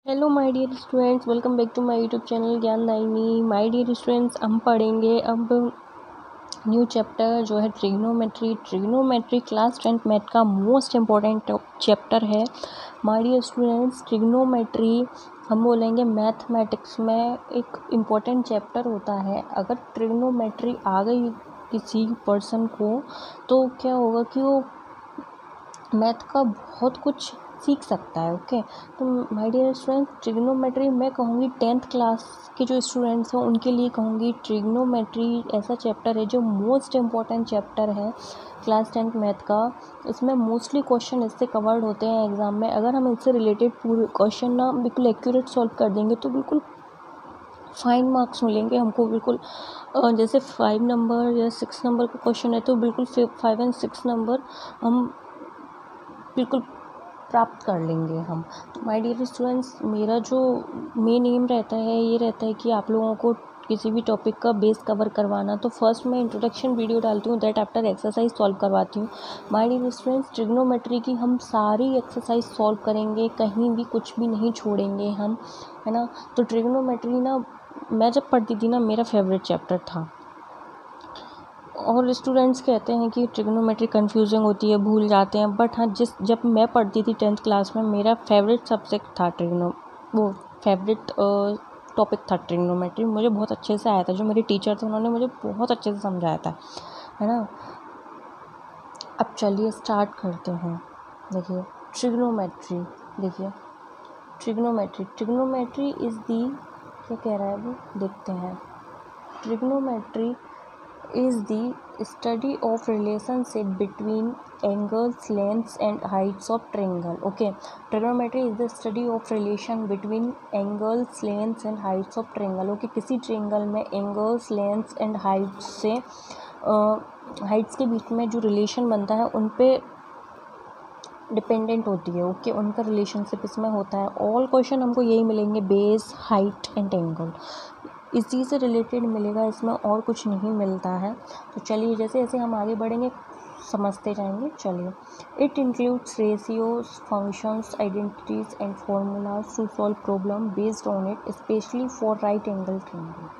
Hello my dear students, welcome back to my YouTube channel Gyandayini. My dear students, हम पढ़ेंगे अब new chapter जो है trigonometry. Trigonometry class 10th math का most important chapter है। My dear students, trigonometry हम बोलेंगे मैथमेटिक्स में एक इम्पॉर्टेंट चैप्टर होता है। अगर ट्रिग्नोमेट्री आ गई किसी पर्सन को तो क्या होगा कि वो मैथ का बहुत कुछ सीख सकता है। ओके, तो माय डियर स्टूडेंट्स, ट्रिग्नोमेट्री मैं कहूँगी 10th क्लास के जो स्टूडेंट्स हैं उनके लिए कहूँगी ट्रिग्नोमेट्री ऐसा चैप्टर है जो मोस्ट इम्पॉर्टेंट चैप्टर है क्लास 10th मैथ का। इसमें मोस्टली क्वेश्चन इससे कवर्ड होते हैं एग्ज़ाम में। अगर हम इससे रिलेटेड पूरे क्वेश्चन ना बिल्कुल एक्यूरेट सॉल्व कर देंगे तो बिल्कुल फाइन मार्क्स मिलेंगे हमको। बिल्कुल जैसे 5 नंबर या 6 नंबर का क्वेश्चन है तो बिल्कुल 5 और 6 नंबर हम बिल्कुल प्राप्त कर लेंगे हम। तो माय डियर स्टूडेंट्स, मेरा जो मेन एम रहता है ये रहता है कि आप लोगों को किसी भी टॉपिक का बेस कवर करवाना। तो फर्स्ट मैं इंट्रोडक्शन वीडियो डालती हूँ, दैट आफ्टर एक्सरसाइज सॉल्व करवाती हूँ। माय डियर स्टूडेंट्स, ट्रिग्नोमेट्री की हम सारी एक्सरसाइज सॉल्व करेंगे, कहीं भी कुछ भी नहीं छोड़ेंगे हम, है ना। तो ट्रिग्नोमेट्री ना मैं जब पढ़ती थी ना मेरा फेवरेट चैप्टर था। और स्टूडेंट्स कहते हैं कि ट्रिग्नोमेट्री कन्फ्यूजिंग होती है, भूल जाते हैं, बट हाँ जब मैं पढ़ती थी 10th क्लास में मेरा फेवरेट सब्जेक्ट था फेवरेट टॉपिक था ट्रिग्नोमेट्री। मुझे बहुत अच्छे से आया था। जो मेरे टीचर थे उन्होंने मुझे बहुत अच्छे से समझाया था, है ना। अब चलिए स्टार्ट करते हैं। देखिए ट्रिग्नोमेट्री, देखिए ट्रिग्नोमेट्री इज़ दी, क्या कह रहा है वो देखते हैं। Trigonometry is the study of relationship between angles, lengths and heights of triangle. Okay, trigonometry is the study of relation between angles, lengths and heights of triangle. Okay, किसी triangle में angles, lengths and heights से heights के बीच में जो relation बनता है उन पे डिपेंडेंट होती है। ओके, उनका रिलेशनशिप इसमें होता है। ऑल क्वेश्चन हमको यही मिलेंगे, बेस, हाइट एंड एंगल, इसी से रिलेटेड मिलेगा, इसमें और कुछ नहीं मिलता है। तो चलिए जैसे जैसे हम आगे बढ़ेंगे समझते जाएंगे। चलिए, it includes ratios, functions, identities and formulas to solve problem based on it, specially for right angle triangle.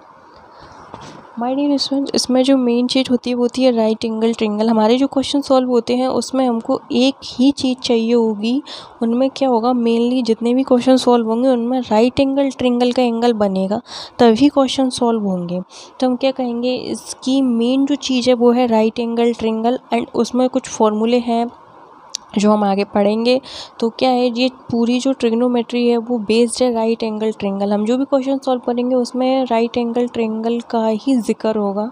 My dear student, इसमें जो मेन चीज़ होती है वो होती है राइट एंगल ट्रायंगल। हमारे जो क्वेश्चन सॉल्व होते हैं उसमें हमको एक ही चीज़ चाहिए होगी। उनमें क्या होगा, मेनली जितने भी क्वेश्चन सॉल्व होंगे उनमें राइट एंगल ट्रायंगल का एंगल बनेगा तभी क्वेश्चन सॉल्व होंगे। तो हम क्या कहेंगे, इसकी मेन जो चीज़ है वो है राइट एंगल ट्रायंगल, एंड उसमें कुछ फॉर्मूले हैं जो हम आगे पढ़ेंगे। तो क्या है, ये पूरी जो ट्रिग्नोमेट्री है वो बेस्ड है राइट एंगल ट्रायंगल। हम जो भी क्वेश्चन सॉल्व करेंगे उसमें राइट एंगल ट्रायंगल का ही जिक्र होगा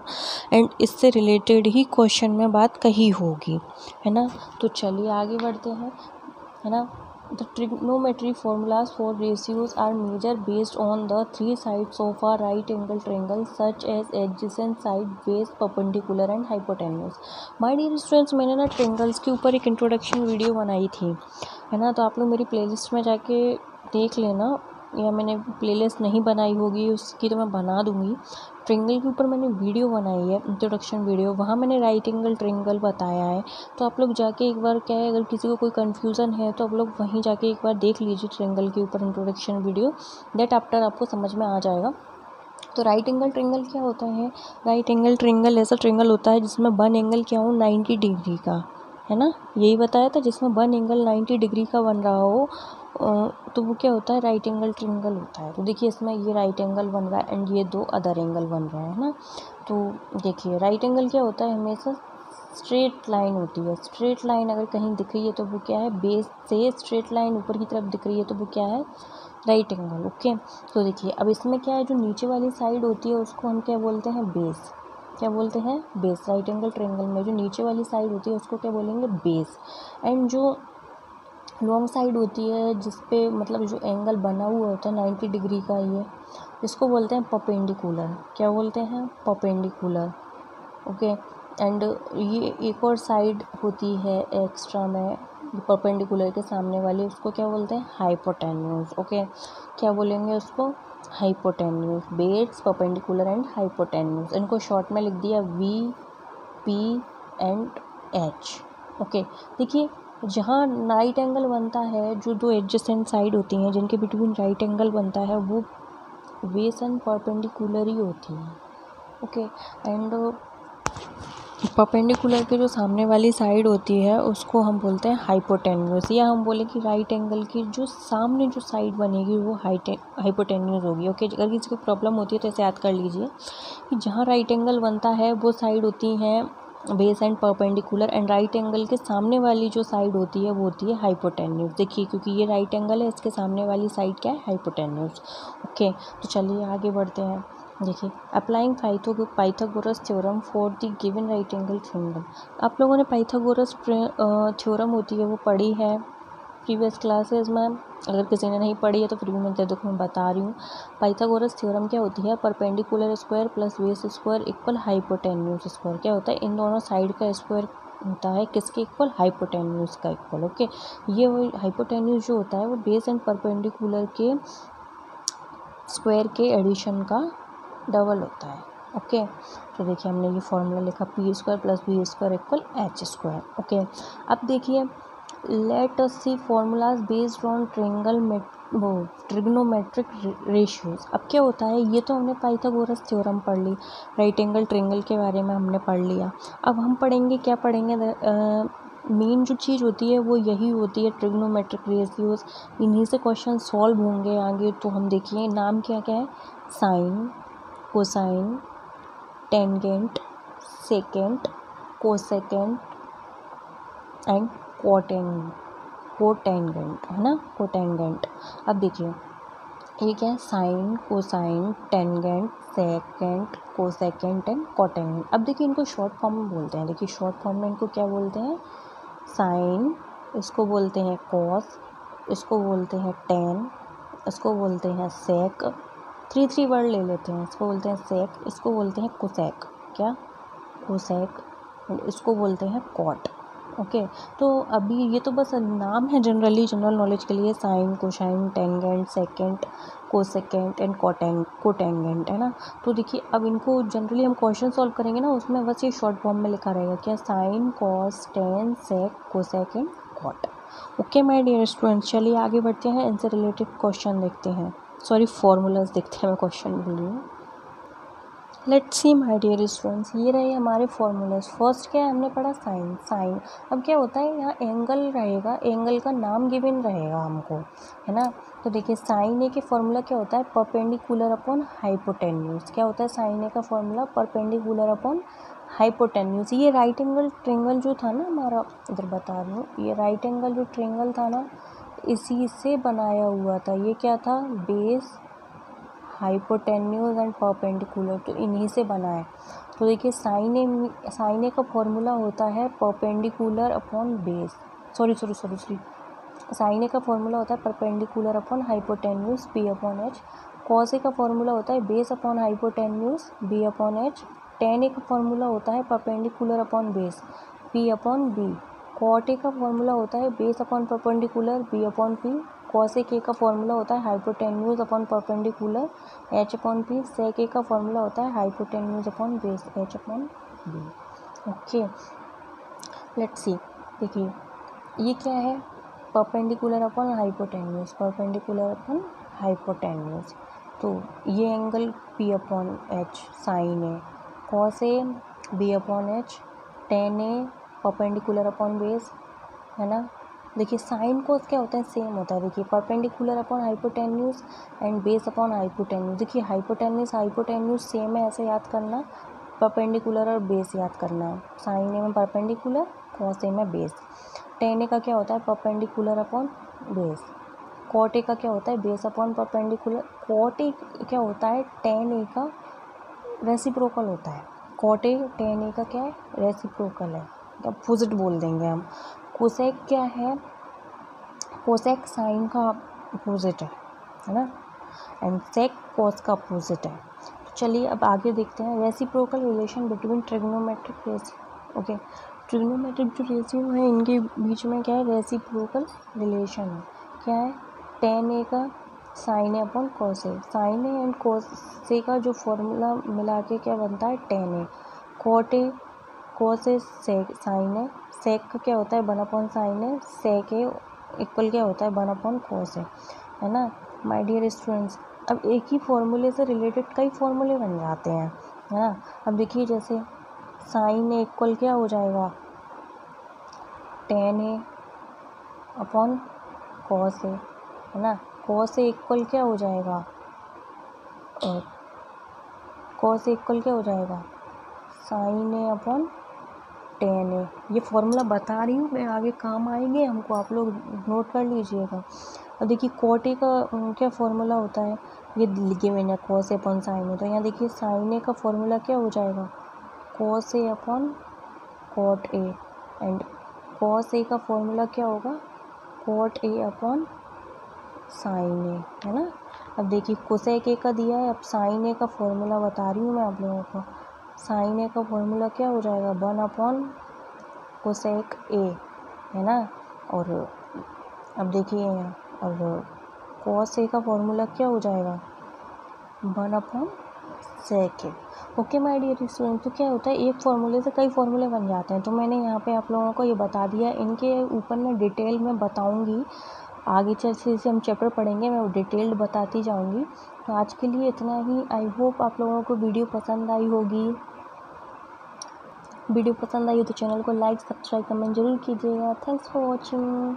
एंड इससे रिलेटेड ही क्वेश्चन में बात कही होगी, है ना। तो चलिए आगे बढ़ते हैं, है ना। The trigonometry formulas for ratios are measured based on the three sides of a right angle triangle such as adjacent side, base, perpendicular and hypotenuse. My dear students, मैंने ना ट्रायंगल्स के ऊपर एक इंट्रोडक्शन वीडियो बनाई थी, है ना। तो आप लोग मेरी प्लेलिस्ट में जाके देख लेना, या मैंने प्लेलिस्ट नहीं बनाई होगी उसकी तो मैं बना दूँगी। ट्रायंगल के ऊपर मैंने वीडियो बनाई है, इंट्रोडक्शन वीडियो, वहाँ मैंने राइट एंगल ट्रायंगल बताया है। तो आप लोग जाके एक बार, क्या है, अगर किसी को कोई कन्फ्यूज़न है तो आप लोग वहीं जाके एक बार देख लीजिए ट्रायंगल के ऊपर इंट्रोडक्शन वीडियो, दैट आफ्टर आपको समझ में आ जाएगा। तो राइट एंगल ट्रायंगल क्या होता है, राइट एंगल ट्रायंगल ऐसा ट्रायंगल होता है जिसमें वन एंगल क्या हो, 90 डिग्री का, है ना। यही बताया था, जिसमें वन एंगल 90 डिग्री का बन रहा हो तो वो क्या होता है, राइट एंगल ट्रायंगल होता है। तो देखिए इसमें ये राइट एंगल बन रहा है एंड ये दो अदर एंगल बन रहे हैं, ना। तो देखिए राइट एंगल क्या होता है, हमेशा स्ट्रेट लाइन होती है। स्ट्रेट लाइन अगर कहीं दिख रही है तो वो क्या है, बेस से स्ट्रेट लाइन ऊपर की तरफ दिख रही है तो वो क्या है, राइट एंगल। ओके, तो देखिए अब इसमें क्या है, जो नीचे वाली साइड होती है उसको हम क्या बोलते हैं, बेस। क्या बोलते हैं, बेस। राइट एंगल ट्रायंगल में जो नीचे वाली साइड होती है उसको क्या बोलेंगे, बेस। एंड जो लॉन्ग साइड होती है जिस पे मतलब जो एंगल बना हुआ होता है 90 डिग्री का, ये इसको बोलते हैं परपेंडिकुलर। क्या बोलते हैं, परपेंडिकुलर। ओके, एंड ये एक और साइड होती है एक्स्ट्रा में परपेंडिकुलर के सामने वाली, उसको क्या बोलते हैं, हाइपोटेन्यूज। ओके, क्या बोलेंगे उसको, hypotenuse. Base, perpendicular and hypotenuse, इनको शॉर्ट में लिख दिया B, P and H. Okay, देखिए जहाँ राइट एंगल बनता है, जो दो एडजेसेंट साइड होती हैं जिनके बिटवीन राइट एंगल बनता है, वो बेस एंड परपेंडिकुलर ही होती हैं। ओके, एंड परपेंडिकुलर के जो सामने वाली साइड होती है उसको हम बोलते हैं हाइपोटेन्यूस, या हम बोले कि राइट एंगल की जो सामने जो साइड बनेगी वो हाइपोटेन्यूस होगी। ओके, अगर किसी को प्रॉब्लम होती है तो ऐसे याद कर लीजिए कि जहाँ राइट एंगल बनता है वो साइड होती हैं base and perpendicular, and right angle के सामने वाली जो साइड होती है वो होती है हाइपोटेन्यूस। देखिए, क्योंकि ये राइट एंगल है, इसके सामने वाली साइड क्या है, हाइपोटेन्यूस। ओके, तो चलिए आगे बढ़ते हैं। देखिए, applying Pythagoras theorem for the given right angle triangle. आप लोगों ने पाइथागोरस थ्योरम होती है वो पढ़ी है प्रीवियस क्लासेस में। अगर किसी ने नहीं पढ़ी है तो फिर भी मैं देखो मैं बता रही हूँ। पाइथागोरस थ्योरम क्या होती है, perpendicular square plus base square equal hypotenuse square. क्या होता है, इन दोनों साइड का स्क्वायर होता है किसके इक्वल, हाइपोटेन्यूस का इक्वल। ओके, ये वो हाइपोटेन्यूस जो होता है वो बेस एंड परपेंडिकुलर के स्क्वायर के एडिशन का डबल होता है। ओके, तो देखिए हमने ये फॉर्मूला लिखा, P square plus B square equal H square. Okay, अब देखिए, let us see formulas based on trigonometric ratios. अब क्या होता है, ये तो हमने पाइथागोरस थ्योरम पढ़ ली, राइट एंगल ट्रायंगल के बारे में हमने पढ़ लिया। अब हम पढ़ेंगे, क्या पढ़ेंगे, मेन जो चीज़ होती है वो यही होती है ट्रिग्नोमेट्रिक रेशियोज। इन्हीं से क्वेश्चन सॉल्व होंगे आगे। तो हम देखिए नाम क्या क्या है, sine, cosine, tangent, secant, cosecant and cotangent, है ना, कोटेंजेंट। अब देखिए ये क्या है, sine, cosine, tangent, secant, cosecant and cotangent. अब देखिए इनको शॉर्ट फॉर्म में बोलते हैं। देखिए शॉर्ट फॉर्म में इनको क्या बोलते हैं, साइन, इसको बोलते हैं कॉस, इसको बोलते हैं टेन, इसको बोलते हैं सेक, थ्री वर्ड ले लेते हैं, इसको बोलते हैं सेक, इसको बोलते हैं कोसेक, क्या, कोसेक, इसको बोलते हैं कॉट। ओके, तो अभी ये तो बस नाम है जनरली, जनरल नॉलेज के लिए, sine, cosine, tangent, secant, cosecant and cotangent, है ना। तो देखिए अब इनको जनरली हम क्वेश्चन सॉल्व करेंगे ना, उसमें बस ये शॉर्ट फॉर्म में लिखा रहेगा, क्या, sine, cos, tan, sec, cosec and cot. Okay my dear students, चलिए आगे बढ़ते हैं, इनसे रिलेटेड क्वेश्चन देखते हैं, सॉरी फॉर्मूलाज देखते हैं, मैं क्वेश्चन बोल रही हूँ। Let's see my dear students, ये रहे हमारे फॉर्मूलाज। फर्स्ट क्या है, हमने पढ़ा साइन। साइन, अब क्या होता है, यहाँ एंगल रहेगा, एंगल का नाम गिवन रहेगा हमको, है ना। तो देखिए साइन ए के फॉर्मूला क्या होता है, परपेंडिकुलर अपॉन हाइपोटेन्यूज। क्या होता है साइन ए का फॉर्मूला, परपेंडिकुलर अपॉन हाइपोटेन्यूज। ये राइट एंगल ट्रायंगल जो था ना हमारा, इधर बता रही हूँ, ये राइट एंगल जो ट्रायंगल था ना, इसी से बनाया हुआ था। ये क्या था, बेस, हाइपोटेन्यूज एंड परपेंडिकुलर, तो इन्हीं से बना है। तो देखिए साइन ए का फॉर्मूला होता है perpendicular upon base, sorry sine A का फॉर्मूला होता है perpendicular upon hypotenuse P upon H. Cos A का फॉर्मूला होता है base upon hypotenuse B upon H. Tan A का फॉर्मूला होता है perpendicular upon base P upon B. Cot A का फॉर्मूला होता है base upon perpendicular B upon P. Cos A का फॉर्मूला होता है hypotenuse upon perpendicular H upon P. Sec ए का फॉर्मूला होता है hypotenuse upon base H upon B. Okay, let's see, देखिए ये क्या है, perpendicular upon hypotenuse, perpendicular upon hypotenuse. तो ये angle P upon H sine A, cos A B upon H, tan A perpendicular upon base, है ना। देखिए sine cos क्या होता है, सेम होता है। देखिए perpendicular upon hypotenuse and base upon hypotenuse. देखिए हाइपोटेन्यूज सेम है, ऐसे याद करना, परपेंडिकुलर और बेस याद करना है। साइन ए में परपेंडिकुलर, कॉस ए में बेस। टेन ए का क्या होता है, perpendicular upon base. Cot A का क्या होता है, base upon perpendicular. Cot A क्या होता है, टेन ए का रेसिप्रोकल होता है। कॉट ए टेन ए का क्या है, रेसिप्रोकल है, अपोजिट बोल देंगे हम। कोसेक क्या है, कोसेक साइन का अपोजिट है ना, एंड सेक कॉस का अपोजिट है। तो चलिए अब आगे देखते हैं, reciprocal relation between trigonometric ratio. Okay, trigonometric जो रेशियो है इनके बीच में क्या है, रेसिप्रोकल रिलेशन है। क्या है, टेन ए का sine A upon cos A, sine A and cos A का जो फॉर्मूला मिला के क्या बनता है, tan A. Cot A cos A sec sine है, सेक का क्या होता है 1/sin है, सेक ए इक्वल क्या होता है 1/cos है ना माय डियर स्टूडेंट्स। अब एक ही फॉर्मूले से रिलेटेड कई फॉर्मूले बन जाते हैं, है ना। अब देखिए जैसे साइन ए इक्वल क्या हो जाएगा tan A upon cos A, है ना। cos A इक्वल क्या हो जाएगा cos A इक्वल क्या हो जाएगा sin A upon tan A। ये फॉर्मूला बता रही हूँ मैं, आगे काम आएंगे हमको, आप लोग नोट कर लीजिएगा। अब देखिए cot A का क्या फॉर्मूला होता है, ये लिखे मैंने cos A upon sin A। तो यहाँ देखिए sin A का फॉर्मूला क्या हो जाएगा cos A upon cot A, and cos A का फॉर्मूला क्या होगा cot A upon sin A, है ना। अब देखिए cosec A का दिया है, अब sin A का फॉर्मूला बता रही हूँ मैं आप लोगों को। sin A का फॉर्मूला क्या हो जाएगा 1/cosec A, है ना। और अब देखिए और cos A का फॉर्मूला क्या हो जाएगा 1/sec A। Okay my dear student, तो क्या होता है एक फार्मूले से कई फार्मूले बन जाते हैं। तो मैंने यहाँ पे आप लोगों को ये बता दिया, इनके ऊपर मैं डिटेल में बताऊँगी आगे चल से हम चैप्टर पढ़ेंगे, मैं वो डिटेल्ड बताती जाऊँगी। तो आज के लिए इतना ही। आई होप आप लोगों को वीडियो पसंद आई होगी। वीडियो पसंद आई हो तो चैनल को लाइक सब्सक्राइब कमेंट जरूर कीजिएगा। Thanks for watching.